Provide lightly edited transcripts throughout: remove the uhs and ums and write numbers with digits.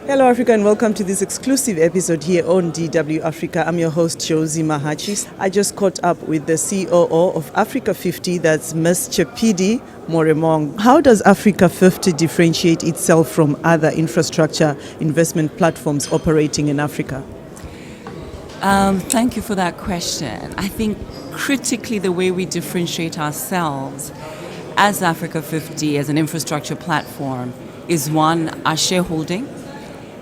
Hello Africa and welcome to this exclusive episode here on DW Africa. I'm your host Josephine Mahachi. I just caught up with the COO of Africa 50, that's Ms. Tshepidi Moremong. How does Africa 50 differentiate itself from other infrastructure investment platforms operating in Africa? Thank you for that question. I think critically the way we differentiate ourselves as Africa 50, as an infrastructure platform, is one, our shareholding.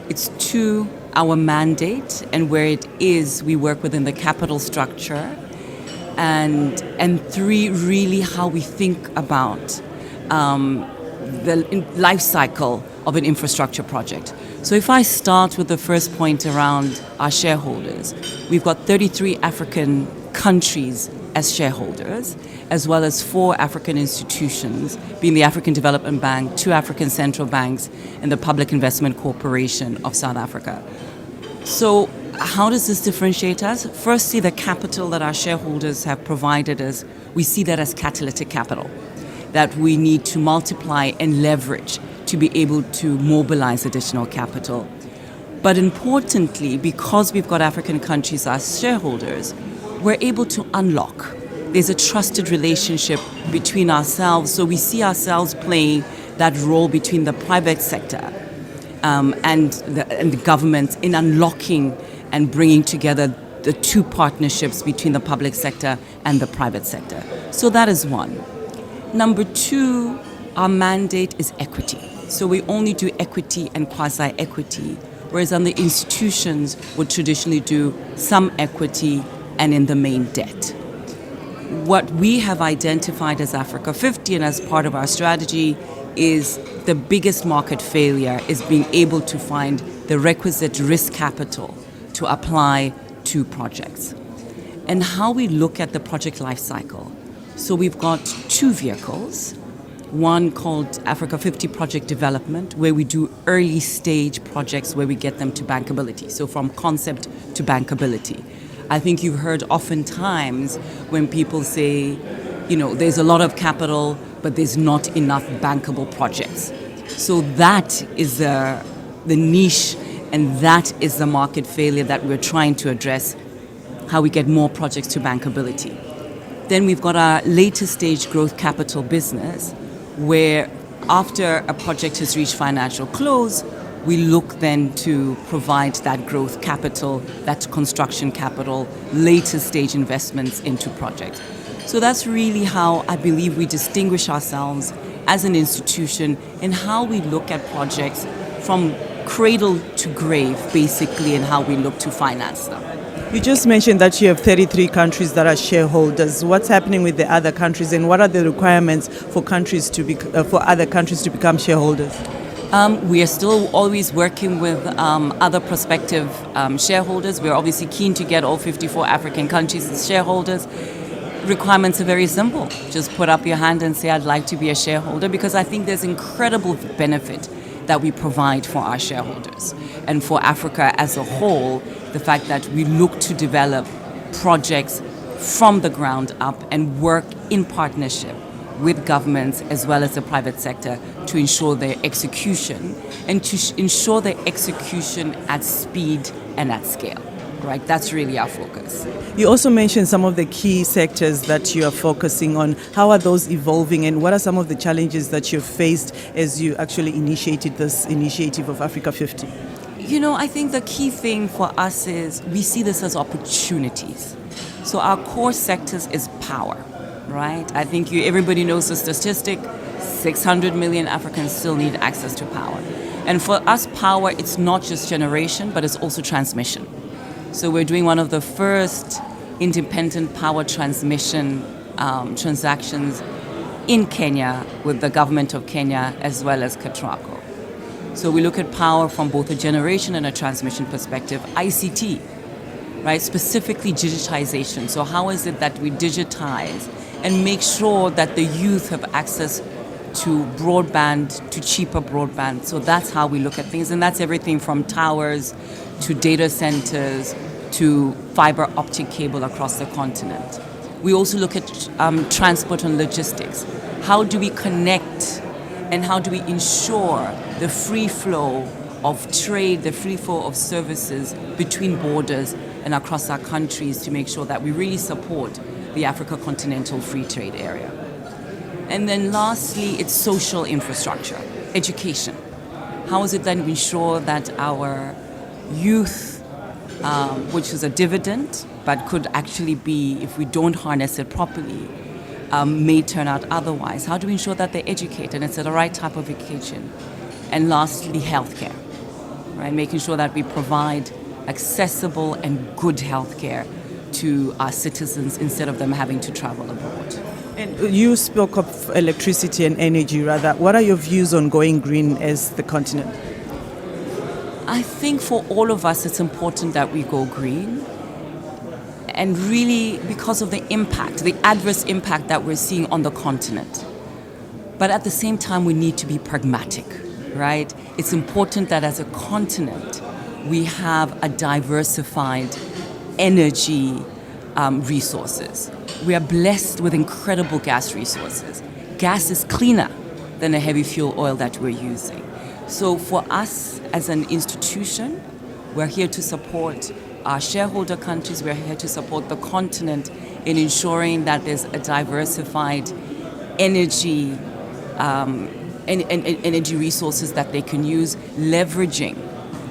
It's two, our mandate, and where it is, we work within the capital structure. And three, really how we think about the life cycle of an infrastructure project. So if I start with the first point around our shareholders, we've got 33 African countries as shareholders, as well as 4 African institutions, being the African Development Bank, 2 African central banks, and the Public Investment Corporation of South Africa. So how does this differentiate us? Firstly, the capital that our shareholders have provided us, we see that as catalytic capital, that we need to multiply and leverage to be able to mobilize additional capital. But importantly, because we've got African countries as shareholders, we're able to unlock. There's a trusted relationship between ourselves, so we see ourselves playing that role between the private sector and the government in unlocking and bringing together the two partnerships between the public sector and the private sector. So that is one. Number two, our mandate is equity. So we only do equity and quasi-equity, whereas other institutions would traditionally do some equity and in the main debt. What we have identified as Africa 50 and as part of our strategy is the biggest market failure is being able to find the requisite risk capital to apply to projects. And how we look at the project life cycle. So we've got 2 vehicles, one called Africa 50 Project Development, where we do early stage projects where we get them to bankability, so from concept to bankability. I think you've heard oftentimes when people say, there's a lot of capital, but there's not enough bankable projects. So that is the niche, and that is the market failure that we're trying to address, how we get more projects to bankability. Then we've got our later stage growth capital business, where after a project has reached financial close, we look then to provide that growth capital, that construction capital, later stage investments into projects. So that's really how I believe we distinguish ourselves as an institution in how we look at projects from cradle to grave, basically, and how we look to finance them. You just mentioned that you have 33 countries that are shareholders. What's happening with the other countries, and what are the requirements for other countries to become shareholders? We are still always working with other prospective shareholders. We're obviously keen to get all 54 African countries as shareholders. Requirements are very simple. Just put up your hand and say, I'd like to be a shareholder, because I think there's incredible benefit that we provide for our shareholders. And for Africa as a whole, the fact that we look to develop projects from the ground up and work in partnership with governments as well as the private sector to ensure their execution and to ensure their execution at speed and at scale. Right? That's really our focus. You also mentioned some of the key sectors that you are focusing on. How are those evolving, and what are some of the challenges that you've faced as you actually initiated this initiative of Africa 50? I think the key thing for us is we see this as opportunities. So our core sectors is power, right? I think everybody knows the statistic, 600 million Africans still need access to power. And for us, power, it's not just generation, but it's also transmission. So we're doing one of the first independent power transmission transactions in Kenya with the government of Kenya as well as Katrako. So we look at power from both a generation and a transmission perspective. ICT, right? Specifically digitization. So how is it that we digitize and make sure that the youth have access to broadband, to cheaper broadband? So that's how we look at things. And that's everything from towers to data centers to fiber optic cable across the continent. We also look at transport and logistics. How do we connect and how do we ensure the free flow of trade, the free flow of services between borders and across our countries to make sure that we really support the Africa Continental Free Trade Area. And then lastly, it's social infrastructure, education. How is it then we ensure that our youth, which is a dividend, but could actually be, if we don't harness it properly, may turn out otherwise? How do we ensure that they're educated and it's the right type of education? And lastly, healthcare, right? Making sure that we provide accessible and good healthcare to our citizens instead of them having to travel abroad. And you spoke of electricity and energy, rather. What are your views on going green as the continent? I think for all of us, it's important that we go green. And really, because of the impact, the adverse impact that we're seeing on the continent. But at the same time, we need to be pragmatic, right? It's important that as a continent, we have a diversified energy resources. We are blessed with incredible gas resources. Gas is cleaner than the heavy fuel oil that we're using. So for us as an institution, we're here to support our shareholder countries. We're here to support the continent in ensuring that there's a diversified energy energy resources that they can use, leveraging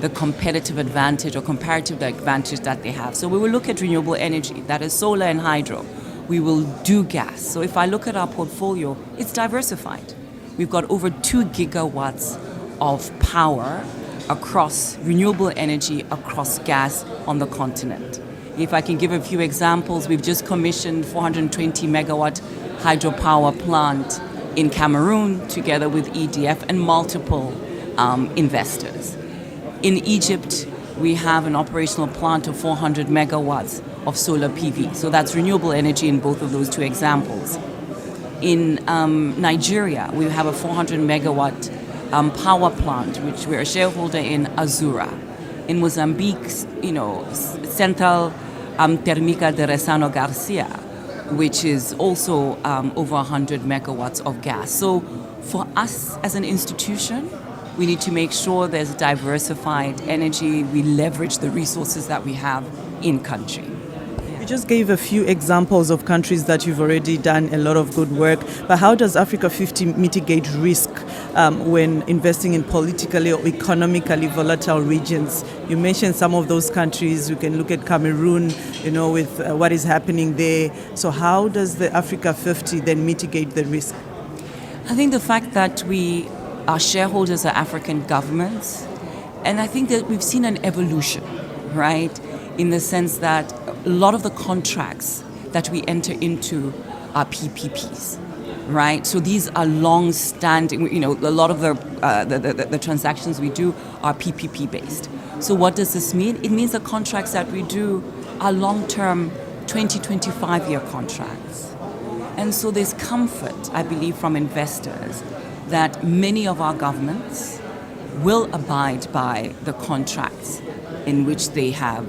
the competitive advantage or comparative advantage that they have. So we will look at renewable energy, that is solar and hydro. We will do gas. So if I look at our portfolio, it's diversified. We've got over 2 gigawatts of power across renewable energy, across gas on the continent. If I can give a few examples, we've just commissioned 420 megawatt hydropower plant in Cameroon together with EDF and multiple investors. In Egypt, we have an operational plant of 400 megawatts of solar PV. So that's renewable energy in both of those 2 examples. In Nigeria, we have a 400 megawatt power plant, which we're a shareholder in Azura. In Mozambique, Central Térmica de Resano Garcia, which is also over 100 megawatts of gas. So for us as an institution, we need to make sure there's diversified energy. We leverage the resources that we have in country. You just gave a few examples of countries that you've already done a lot of good work, but how does Africa 50 mitigate risk when investing in politically or economically volatile regions? You mentioned some of those countries. You can look at Cameroon, with what is happening there. So how does the Africa 50 then mitigate the risk? I think the fact that our shareholders are African governments, and I think that we've seen an evolution, right? In the sense that a lot of the contracts that we enter into are PPPs, right? So these are long-standing, a lot of the transactions we do are PPP based. So what does this mean? It means the contracts that we do are long-term 20, 25-year contracts. And so there's comfort, I believe, from investors that many of our governments will abide by the contracts in which they have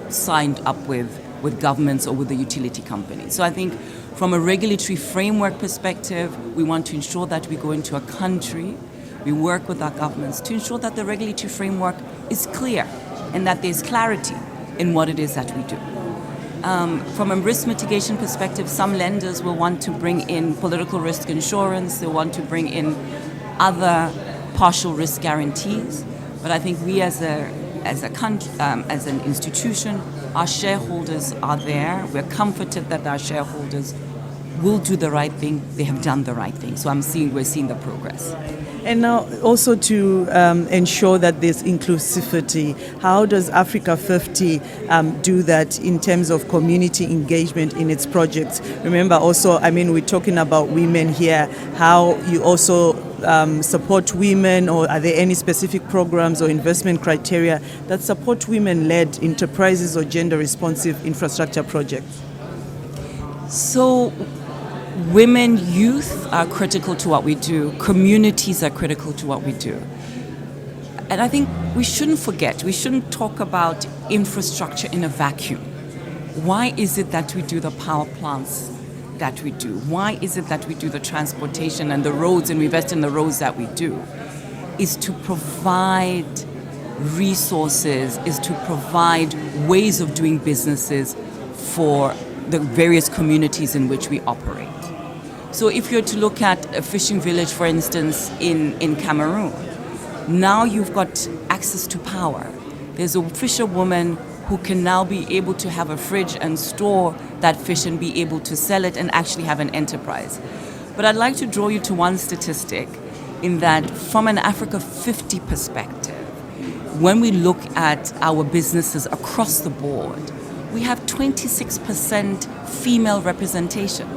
signed up with governments or with the utility companies. So I think from a regulatory framework perspective, we want to ensure that we go into a country, we work with our governments to ensure that the regulatory framework is clear and that there's clarity in what it is that we do. From a risk mitigation perspective, some lenders will want to bring in political risk insurance, they want to bring in other partial risk guarantees. But I think we as a country, as an institution, our shareholders are there. We're comforted that our shareholders will do the right thing. They have done the right thing. So we're seeing the progress. And now also to ensure that there's inclusivity, how does Africa 50 do that in terms of community engagement in its projects? Remember also, we're talking about women here, how you also support women, or are there any specific programs or investment criteria that support women-led enterprises or gender-responsive infrastructure projects? So women, youth are critical to what we do. Communities are critical to what we do. And I think we shouldn't forget, we shouldn't talk about infrastructure in a vacuum. Why is it that we do the power plants that we do? Why is it that we do the transportation and the roads and we invest in the roads that we do? is to provide resources, is to provide ways of doing businesses for the various communities in which we operate. So if you're to look at a fishing village, for instance, in Cameroon, now you've got access to power. There's a fisherwoman who can now be able to have a fridge and store that fish and be able to sell it and actually have an enterprise. But I'd like to draw you to one statistic in that from an Africa 50 perspective, when we look at our businesses across the board, we have 26% female representation.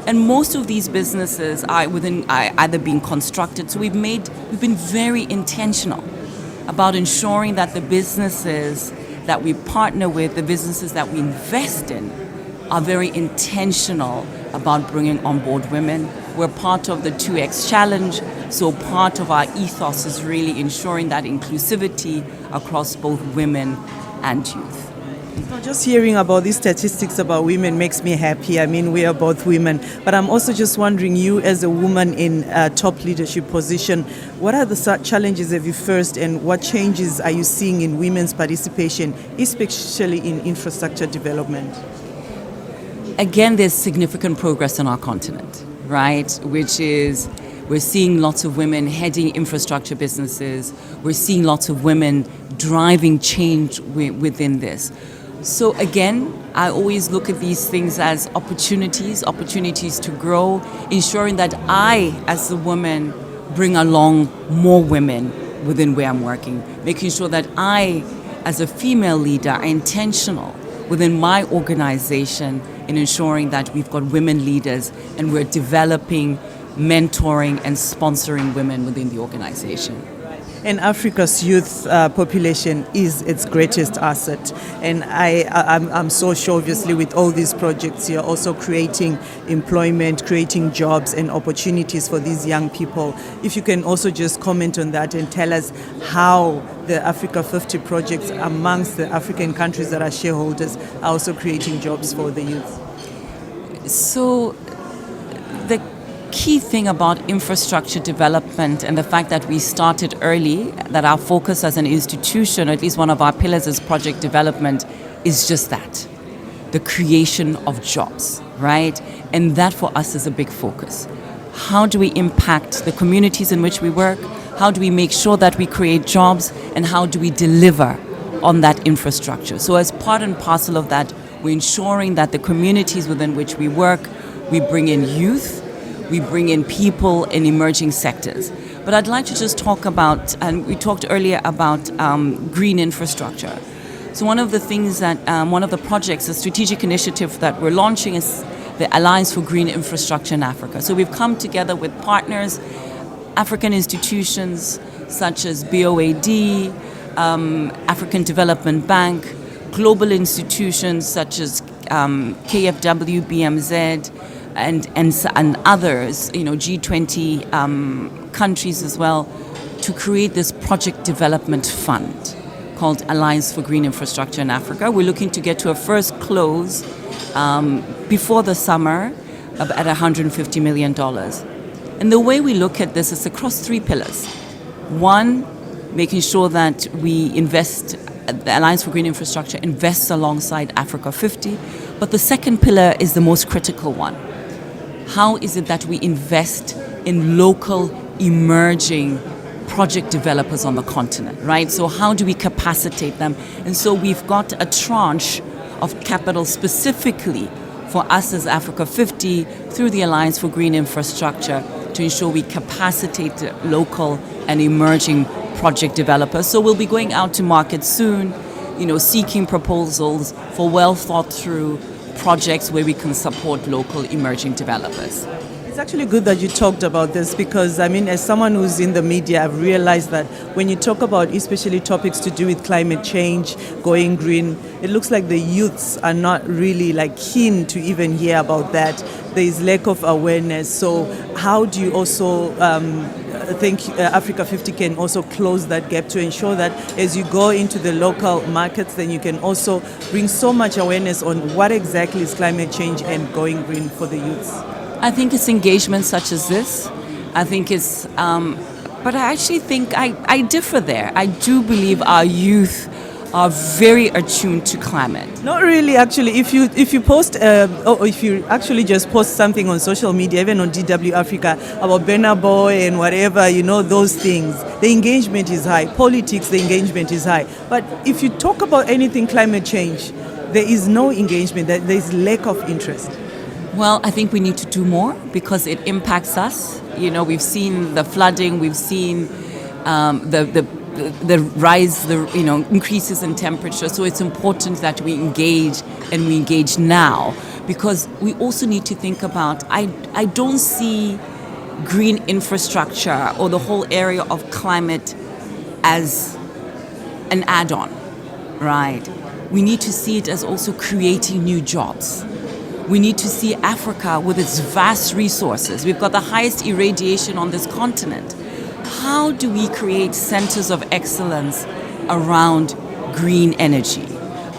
And most of these businesses are either being constructed. So we've been very intentional about ensuring that the businesses that we partner with, the businesses that we invest in, are very intentional about bringing on board women. We're part of the 2X Challenge, so part of our ethos is really ensuring that inclusivity across both women and youth. Just hearing about these statistics about women makes me happy. I mean, we are both women. But I'm also just wondering, you as a woman in a top leadership position, what are the challenges have you faced and what changes are you seeing in women's participation, especially in infrastructure development? Again, there's significant progress on our continent, right? Which is, we're seeing lots of women heading infrastructure businesses. We're seeing lots of women driving change within this. So again, I always look at these things as opportunities to grow, ensuring that I, as a woman, bring along more women within where I'm working, making sure that I, as a female leader, are intentional within my organization in ensuring that we've got women leaders and we're developing, mentoring, and sponsoring women within the organization. And Africa's youth population is its greatest asset. And I'm so sure, obviously, with all these projects, you're also creating employment, creating jobs and opportunities for these young people. If you can also just comment on that and tell us how the Africa 50 projects amongst the African countries that are shareholders are also creating jobs for the youth. So the key thing about infrastructure development and the fact that we started early, that our focus as an institution, or at least one of our pillars is project development, is just that, the creation of jobs, right? And that for us is a big focus. How do we impact the communities in which we work? How do we make sure that we create jobs? And how do we deliver on that infrastructure? So as part and parcel of that, we're ensuring that the communities within which we work, we bring in youth, we bring in people in emerging sectors. But I'd like to just talk about, and we talked earlier about green infrastructure. So one of the things that, one of the projects, a strategic initiative that we're launching is the Alliance for Green Infrastructure in Africa. So we've come together with partners, African institutions such as BOAD, African Development Bank, global institutions such as KfW, BMZ, and others, G20 countries as well, to create this project development fund called Alliance for Green Infrastructure in Africa. We're looking to get to a first close before the summer at $150 million. And the way we look at this is across three pillars. One, making sure that we invest, the Alliance for Green Infrastructure invests alongside Africa 50. But the second pillar is the most critical one. How is it that we invest in local emerging project developers on the continent, right? So how do we capacitate them? And so we've got a tranche of capital specifically for us as Africa 50 through the Alliance for Green Infrastructure to ensure we capacitate local and emerging project developers. So we'll be going out to market soon, seeking proposals for well thought through projects where we can support local emerging developers. It's actually good that you talked about this because, as someone who's in the media, I've realized that when you talk about especially topics to do with climate change, going green, it looks like the youths are not really keen to even hear about that. There is lack of awareness. So how do you also think Africa 50 can also close that gap to ensure that as you go into the local markets, then you can also bring so much awareness on what exactly is climate change and going green for the youths? I think it's engagement such as this. I think it's But I actually think I differ there. I do believe our youth are very attuned to climate. Not really, actually. If you post, or if you actually just post something on social media, even on DW Africa, about Burna Boy and whatever, those things, the engagement is high. Politics, the engagement is high. But if you talk about anything climate change, there is no engagement. There is lack of interest. Well, I think we need to do more because it impacts us. We've seen the flooding, we've seen the rise, increases in temperature. So it's important that we engage, and we engage now, because we also need to think about, I don't see green infrastructure or the whole area of climate as an add-on, right? We need to see it as also creating new jobs. We need to see Africa with its vast resources. We've got the highest irradiation on this continent. How do we create centers of excellence around green energy,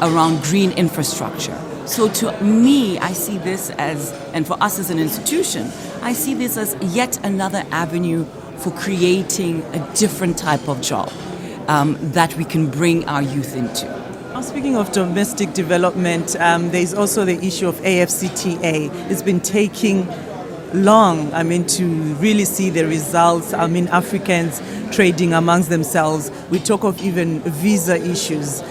around green infrastructure? So to me, I see this as, and for us as an institution, I see this as yet another avenue for creating a different type of job that we can bring our youth into. Now, speaking of domestic development, there's also the issue of AfCFTA. It's been taking long, to really see the results. Africans trading amongst themselves. We talk of even visa issues.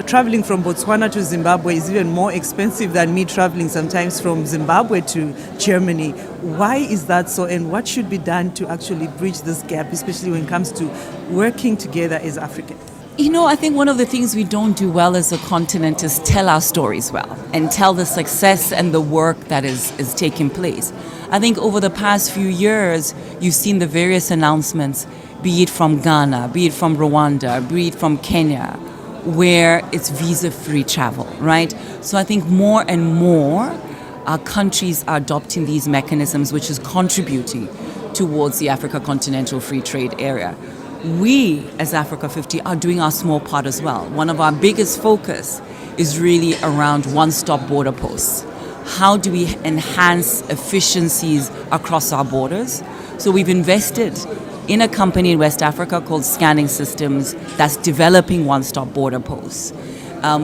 Traveling from Botswana to Zimbabwe is even more expensive than me traveling sometimes from Zimbabwe to Germany. Why is that so, and what should be done to actually bridge this gap, especially when it comes to working together as Africans? I think one of the things we don't do well as a continent is tell our stories well and tell the success and the work that is taking place. I think over the past few years, you've seen the various announcements, be it from Ghana, be it from Rwanda, be it from Kenya, where it's visa-free travel, right? So I think more and more our countries are adopting these mechanisms, which is contributing towards the Africa Continental Free Trade Area. We, as Africa 50, are doing our small part as well. One of our biggest focus is really around one-stop border posts. How do we enhance efficiencies across our borders? So we've invested in a company in West Africa called Scanning Systems that's developing one-stop border posts.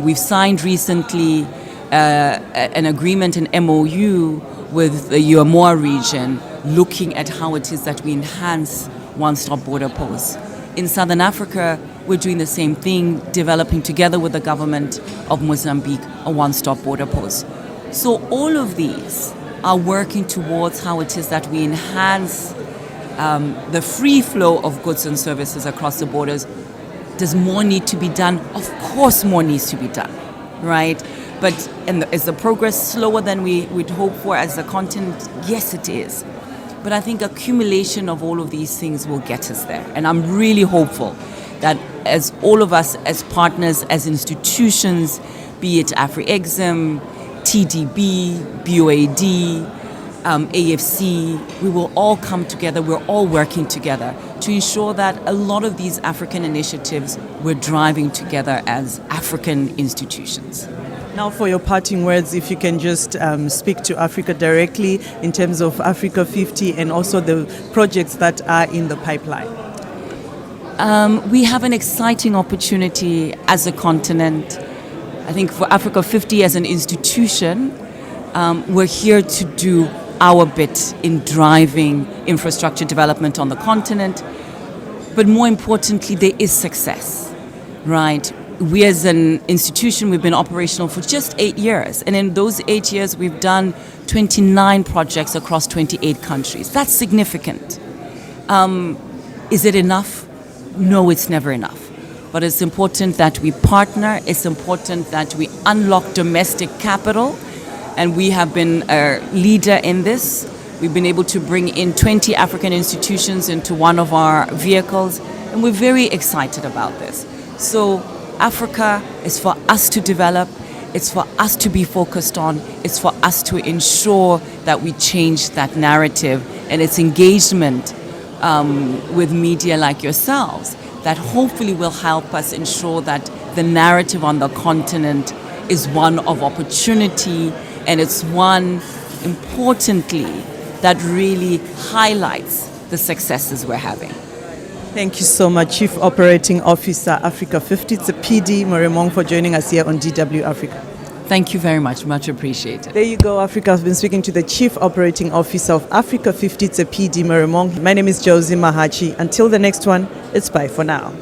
We've signed recently an agreement, an MOU with the Uamoa region, looking at how it is that we enhance one-stop border posts. In Southern Africa, we're doing the same thing, developing together with the government of Mozambique a one-stop border post. So all of these are working towards how it is that we enhance the free flow of goods and services across the borders. Does more need to be done? Of course more needs to be done, right? But is the progress slower than we'd hope for as a continent? Yes, it is. But I think accumulation of all of these things will get us there. And I'm really hopeful that as all of us, as partners, as institutions, be it AfriExim, TDB, BOAD, AFC, we will all come together, we're all working together to ensure that a lot of these African initiatives we're driving together as African institutions. Now for your parting words, if you can just speak to Africa directly in terms of Africa 50 and also the projects that are in the pipeline. We have an exciting opportunity as a continent. I think for Africa 50 as an institution, we're here to do our bit in driving infrastructure development on the continent. But more importantly, there is success, right? We as an institution, we've been operational for just 8 years. And in those 8 years, we've done 29 projects across 28 countries. That's significant. Is it enough? No, it's never enough. But it's important that we partner. It's important that we unlock domestic capital. And we have been a leader in this. We've been able to bring in 20 African institutions into one of our vehicles. And we're very excited about this. So Africa is for us to develop, it's for us to be focused on, it's for us to ensure that we change that narrative, and it's engagement with media like yourselves that hopefully will help us ensure that the narrative on the continent is one of opportunity, and it's one, importantly, that really highlights the successes we're having. Thank you so much, Chief Operating Officer, Africa 50, Tshepidi Moremong, for joining us here on DW Africa. Thank you very much. Much appreciated. There you go, Africa. I've been speaking to the Chief Operating Officer of Africa 50, Tshepidi Moremong. My name is Josephine Mahachi. Until the next one, it's bye for now.